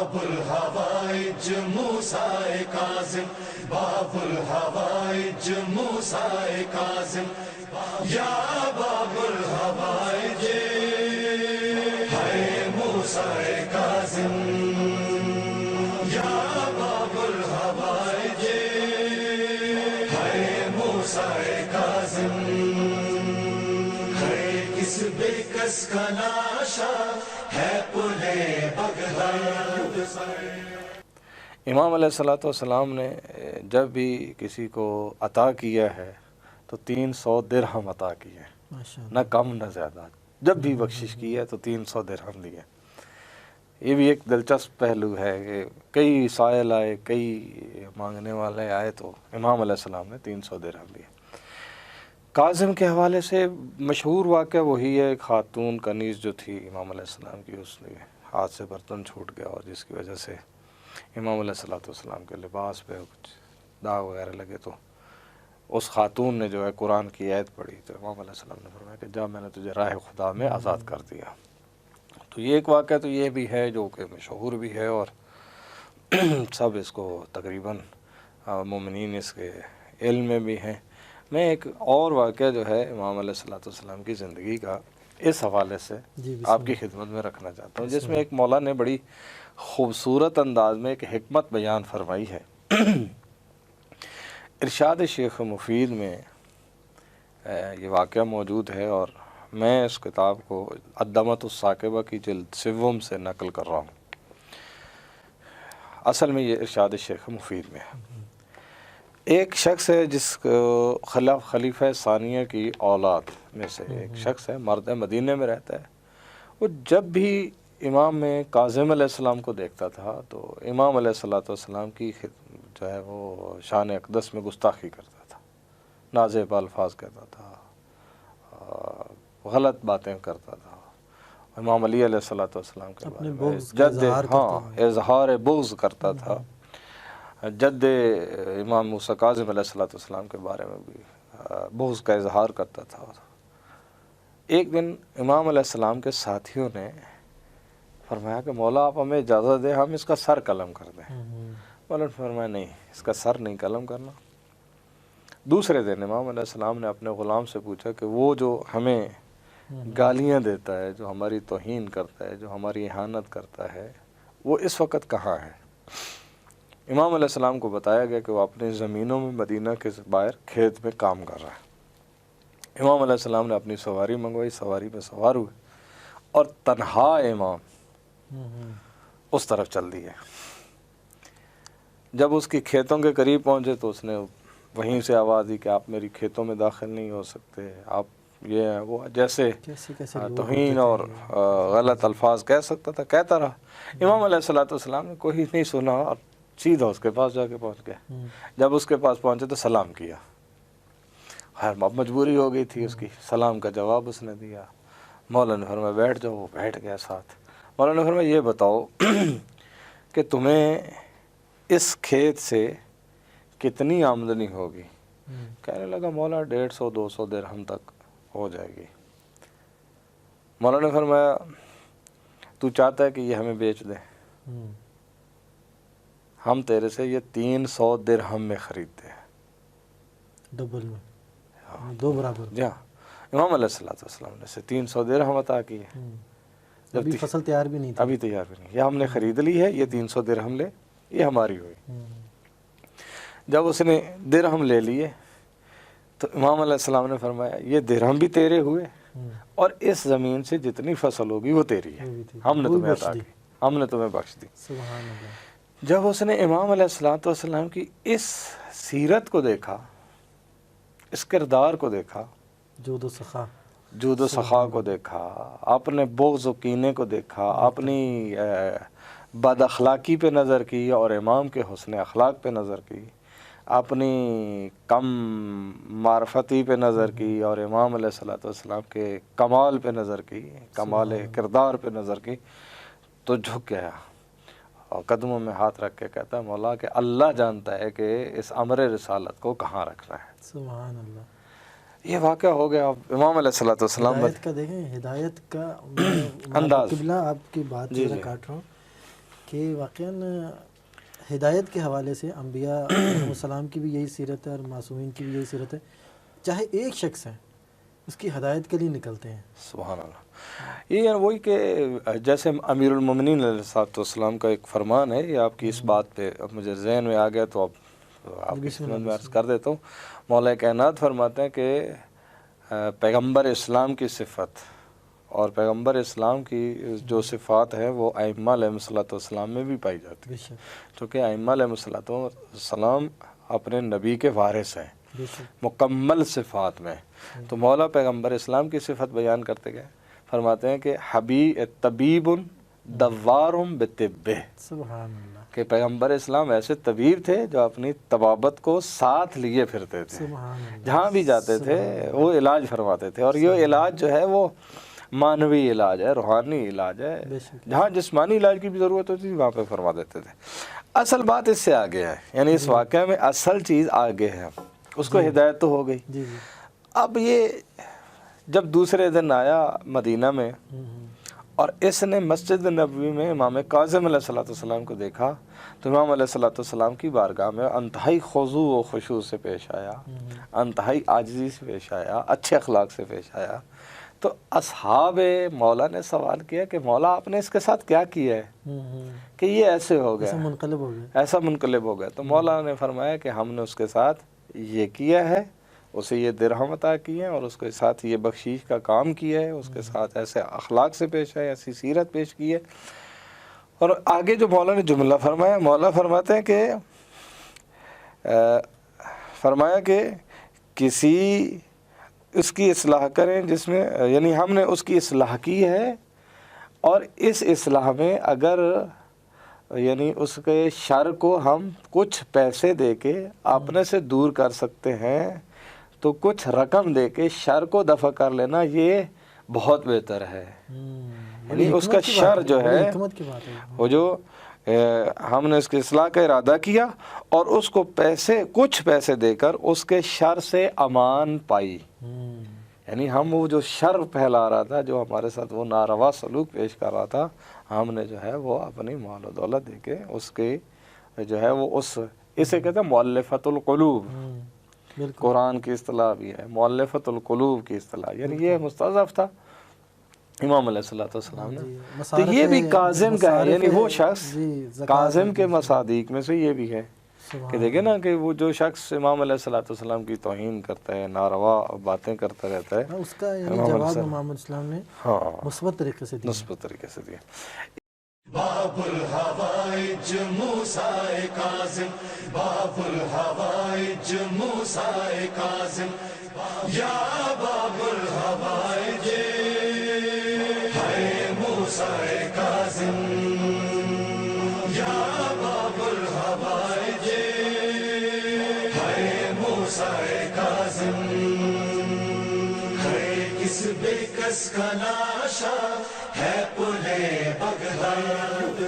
باب الحوائج موسیٰ کاظم، باب الحوائج موسیٰ کاظم، یا باب الحوائج ہے موسیٰ کاظم، یا باب الحوائج ہے موسیٰ کاظم، ہے کس بے کس کا لاشا ہے پلے بغداد پر۔ امام علیہ السلام نے جب بھی کسی کو عطا کیا ہے تو 300 درہم عطا کیے، نہ کم نہ زیادہ، جب بھی بخشش کی ہے تو 300 درہم دیے۔ یہ بھی ایک دلچسپ پہلو ہے کہ کئی سائل آئے، کئی مانگنے والے آئے تو امام علیہ السلام نے 300 درہم دیے۔ کاظم کے حوالے سے مشہور واقعہ وہی ہے، ایک خاتون کنیز جو تھی امام علیہ السلام کی، اس نے ہاتھ سے برتن چھوٹ گیا اور جس کی وجہ سے امام علیہ السلام کے لباس پہ کچھ داغ وغیرہ لگے، تو اس خاتون نے جو ہے قرآن کی آیت پڑھی تو امام علیہ السلام نے فرمایا کہ جا میں نے تجھے راہ خدا میں آزاد کر دیا۔ تو یہ ایک واقعہ تو یہ بھی ہے جو کہ مشہور بھی ہے اور سب اس کو تقریباً مومنین اس کے علم میں بھی ہیں۔ میں ایک اور واقعہ جو ہے امام علیہ السلام کی زندگی کا اس حوالے سے آپ کی خدمت میں رکھنا چاہتا ہوں، جس میں ایک مولا نے بڑی خوبصورت انداز میں ایک حکمت بیان فرمائی ہے۔ ارشاد شیخ مفید میں یہ واقعہ موجود ہے اور میں اس کتاب کو الدمۃ الثاقبہ کی جلد 7 سے نقل کر رہا ہوں۔ اصل میں یہ ارشاد شیخ مفید میں ہے۔ ایک شخص ہے جس کو خلیفہ ثانیہ کی اولاد میں سے ایک شخص ہے، مرد مدینہ میں رہتا ہے۔ وہ جب بھی امام میں کاظم علیہ السلام کو دیکھتا تھا تو امام علیہ السلام کی جو ہے وہ شان اقدس میں گستاخی کرتا تھا، نازیب الفاظ کہتا تھا، غلط باتیں کرتا تھا۔ امام علی علیہ السلام کے بارے میں جد اظہار بغض کرتا تھا، جد امام موسیٰ کاظم علیہ السلام کے بارے میں بھی بغض کا اظہار کرتا تھا۔ ایک دن امام علیہ السلام کے ساتھیوں نے فرمایا کہ مولا آپ ہمیں اجازت دیں، ہم اس کا سر قلم کر دیں۔ مولا نے فرمایا نہیں، اس کا سر نہیں قلم کرنا۔ دوسرے دن امام علیہ السلام نے اپنے غلام سے پوچھا کہ وہ جو ہمیں گالیاں دیتا ہے، جو ہماری توہین کرتا ہے، جو ہماری اہانت کرتا ہے، وہ اس وقت کہاں ہے؟ امام علیہ السلام کو بتایا گیا کہ وہ اپنی زمینوں میں مدینہ کے باہر کھیت میں کام کر رہا ہے۔ امام علیہ السلام نے اپنی سواری منگوائی، سواری میں سوار ہوئے اور تنہا امام اس طرف چل دیے۔ جب اس کی کھیتوں کے قریب پہنچے تو اس نے وہیں سے آواز دی کہ آپ میری کھیتوں میں داخل نہیں ہو سکتے، آپ یہ ہیں وہ، جیسے توہین اور غلط الفاظ کہہ سکتا تھا، کہتا رہا۔ امام علیہ السلام نے کوئی نہیں سنا اور سیدھا اس کے پاس جا کے پہنچ گئے۔ جب اس کے پاس پہنچے تو سلام کیا، خیر اب مجبوری ہو گئی تھی اس کی، سلام کا جواب اس نے دیا۔ مولا نے فرمایا بیٹھ جاؤ، وہ بیٹھ گیا ساتھ۔ مولا نے فرمایا یہ بتاؤ کہ تمہیں اس کھیت سے کتنی آمدنی ہوگی؟ کہنے لگا مولا 150-200 درہم تک ہو جائے گی۔ مولا نے فرمایا تو چاہتا ہے کہ یہ ہمیں بیچ دیں، ہم تیرے سے یہ 300 درہم میں خریدتے ہیں، ڈبل میں، دو برابر۔ جی ہاں، امام علیہ السلام نے سے 300 درہم عطا کیے۔ ابھی فصل تیار بھی نہیں تھی، ابھی تیار بھی نہیں، یہ ہم نے خرید لی ہے، یہ 300 درہم لے، یہ ہماری ہوئی۔ جب اس نے درہم لے لیے تو امام علیہ السلام نے فرمایا یہ درہم بھی تیرے ہوئے اور اس زمین سے جتنی فصل ہوگی وہ تیری ہے، ہم نے تمہیں عطا کی، ہم نے تمہیں بخش دی۔ سبحان اللہ۔ جب اس نے امام علیہ السلام کی اس سیرت کو دیکھا، اس کردار کو دیکھا، جود و سخا، جود و سخا کو دیکھا، اپنے بغض و کینے کو دیکھا، اپنی بد اخلاقی پہ نظر کی اور امام کے حسن اخلاق پہ نظر کی، اپنی کم معرفتی پہ نظر کی اور امام علیہ السلام کے کمال پہ نظر کی، کمال کردار پہ نظر کی، تو جھک گیا اور قدموں میں ہاتھ رکھ کے کہتا ہے مولا کہ اللہ جانتا ہے کہ اس امر رسالت کو کہاں رکھنا ہے۔ سبحان اللہ۔ یہ واقعہ ہو گیا۔ امام علیہ السلام ہدایت کا دیکھیں، ہدایت کا انداز، قبلہ آپ کی بات جو کاٹ رہا ہوں کہ واقعاً ہدایت کے حوالے سے انبیاء علیہ السلام کی بھی یہی سیرت ہے اور معصومین کی بھی یہی سیرت ہے. چاہے ایک شخص ہے اس کی ہدایت کے لیے نکلتے ہیں. سبحان اللہ. یہ وہی کہ جیسے امیر المومنین علیہ السلام کا ایک فرمان ہے، یہ آپ کی اس بات پہ اب مجھے ذہن میں آ گیا تو اب آپ کی خدمت میں عرض کر دیتا ہوں. مولا کائنات فرماتے ہیں کہ پیغمبر اسلام کی صفت اور پیغمبر اسلام کی جو صفات ہیں وہ ائمہ علیہ السلام میں بھی پائی جاتی ہے، چونکہ ائمہ علیہ السلام اپنے نبی کے وارث ہیں مکمل صفات میں. تو مولا پیغمبر اسلام کی صفت بیان کرتے گئے، فرماتے ہیں کہ طبیب دوار بطبہ، سبحان اللہ، کہ پیغمبر اسلام ایسے طبیب تھے جو اپنی طبابت کو ساتھ لیے پھرتے تھے، جہاں بھی جاتے تھے وہ علاج فرماتے تھے. اور یہ علاج جو ہے وہ معنوی علاج ہے، روحانی علاج ہے، جہاں جسمانی علاج کی بھی ضرورت ہوتی تھی وہاں پہ فرما دیتے تھے. اصل بات اس سے آگے ہے، یعنی اس واقعہ میں اصل چیز آگے ہے. اس کو ہدایت تو ہو گئی. اب یہ جب دوسرے دن آیا مدینہ میں اور اس نے مسجد نبوی میں امام کاظم علیہ السلام کو دیکھا تو امام علیہ السلام کی بارگاہ میں انتہائی خضوع و خشوع سے پیش آیا، انتہائی عاجزی سے پیش آیا، اچھے اخلاق سے پیش آیا. تو اصحاب مولا نے سوال کیا کہ مولا آپ نے اس کے ساتھ کیا کیا ہے کہ یہ ایسے ہو گیا، ایسا منقلب ہو گیا. تو مولا نے فرمایا کہ ہم نے اس کے ساتھ یہ کیا ہے، اسے یہ درہم عطا کیے ہیں اور اس کے ساتھ یہ بخشیش کا کام کیا ہے، اس کے ساتھ ایسے اخلاق سے پیش آئے، ایسی سیرت پیش کی ہے. اور آگے جو مولا نے جملہ فرمایا، مولا فرماتے ہیں کہ فرمایا کہ کسی اس کی اصلاح کریں جس میں، یعنی ہم نے اس کی اصلاح کی ہے اور اس اصلاح میں اگر یعنی اس کے شر کو ہم کچھ پیسے دے کے اپنے سے دور کر سکتے ہیں تو کچھ رقم دے کے شر کو دفع کر لینا یہ بہت بہتر ہے. یعنی اس کا شر جو ہے وہ جو ہم نے اس کی اصلاح کا ارادہ کیا اور اس کو کچھ پیسے دے کر اس کے شر سے امان پائی. یعنی ہم وہ جو شر پھیلا رہا تھا، جو ہمارے ساتھ وہ ناروا سلوک پیش کر رہا تھا، ہم نے جو ہے وہ اپنی مال و دولت دے کے اس کے جو ہے وہ اسے کہتے ہیں مؤلفۃ القلوب. قرآن کی اصطلاح بھی ہے مؤلفۃ القلوب کی اصطلاح. یعنی یہ مستضعف تھا امام علیہ السلام نے. تو یہ بھی کاظم کا ہے، یعنی وہ شخص کاظم کے مصادیق میں سے یہ بھی ہے کہ دیکھیں نا کہ وہ جو شخص امام علیہ السلام کی توہین کرتا ہے، ناروا باتیں کرتا رہتا ہے، اس کا جواب امام الاسلام نے مثبت طریقے سے دیا. باب الحوائج موسیٰ کاظم، باب الحوائج موسیٰ کاظم، یا باب الحوائج ہے موسیٰ کاظم، یا باب الحوائج ہے موسیٰ کاظم. ہے کس بے کس کا لاشا ہے پلے بغداد.